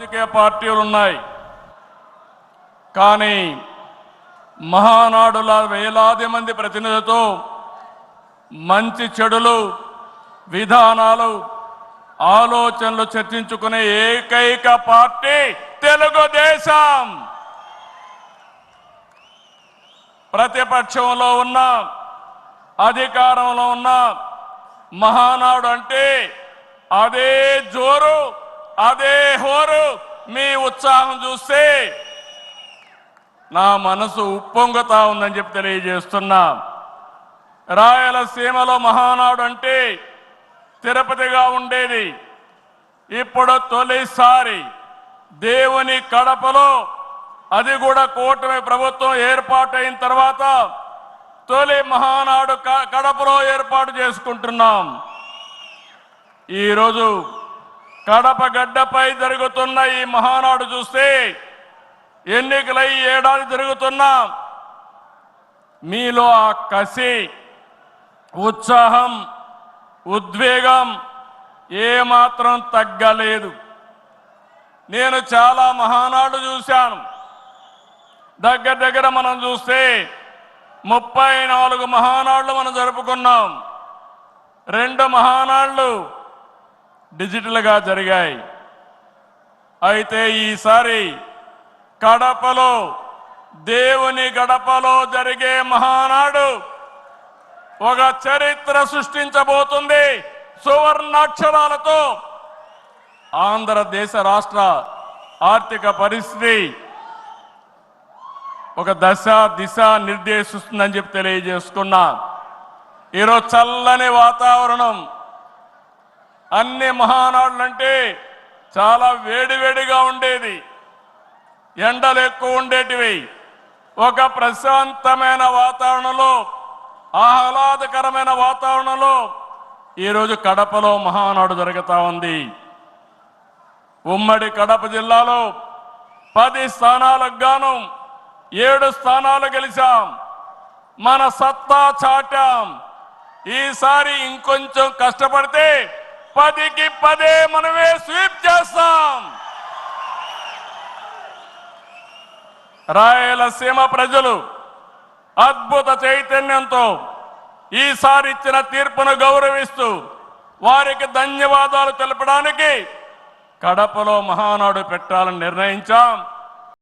రాజకీయ పార్టీలు ఉన్నాయి. కానీ మహానాడుల వేలాది మంది ప్రతినిధులతో మంచి చెడులు విధానాలు ఆలోచనలు చర్చించుకునే ఏకైక పార్టీ తెలుగుదేశం. ప్రతిపక్షంలో ఉన్న అధికారంలో ఉన్న మహానాడు అంటే అదే జోరు అదే హోరు. మీ ఉత్సాహం చూస్తే నా మనసు ఉప్పొంగుతా ఉందని చెప్పి తెలియజేస్తున్నా. రాయలసీమలో మహానాడు అంటే తిరుపతిగా ఉండేది. ఇప్పుడు తొలిసారి దేవుని కడపలో, అది కూడా కూటమి ప్రభుత్వం ఏర్పాటైన తర్వాత తొలి మహానాడు కడపలో ఏర్పాటు చేసుకుంటున్నాం. ఈరోజు కడప గడ్డపై జరుగుతున్న ఈ మహానాడు చూస్తే ఎన్నికలై ఏడాది జరుగుతున్నా మీలో ఆ కసి, ఉత్సాహం, ఉద్వేగం ఏమాత్రం తగ్గలేదు. నేను చాలా మహానాడు చూశాను. దగ్గర మనం చూస్తే 34 మహానాడులు మనం జరుపుకున్నాం. 2 మహానాడులు డిజిటల్గా జరిగాయి. అయితే ఈసారి కడపలో, దేవుని గడపలో జరిగే మహానాడు ఒక చరిత్ర సృష్టించబోతుంది. సువర్ణాక్షరాలతో ఆంధ్రదేశ రాష్ట్ర ఆర్థిక పరిస్థితి ఒక దిశ నిర్దేశిస్తుందని చెప్పి తెలియజేసుకున్నా. ఈరోజు చల్లని వాతావరణం. అన్ని మహానాడులంటే చాలా వేడివేడిగా ఉండేది, ఎండలు ఎక్కువ ఉండేటివి. ఒక ప్రశాంతమైన వాతావరణంలో, ఆహ్లాదకరమైన వాతావరణంలో ఈరోజు కడపలో మహానాడు జరుగుతూ ఉంది. ఉమ్మడి కడప జిల్లాలో 10 స్థానాలకు గాను 7 స్థానాలు గెలిచాం. మన సత్తా చాటాం. ఈసారి ఇంకొంచెం కష్టపడితే 10కి 10 మనమే స్వీప్ చేస్తాం. రాయలసీమ ప్రజలు అద్భుత చైతన్యంతో ఈసారి ఇచ్చిన తీర్పును గౌరవిస్తూ వారికి ధన్యవాదాలు తెలపడానికి కడపలో మహానాడు పెట్టాలని నిర్ణయించాం.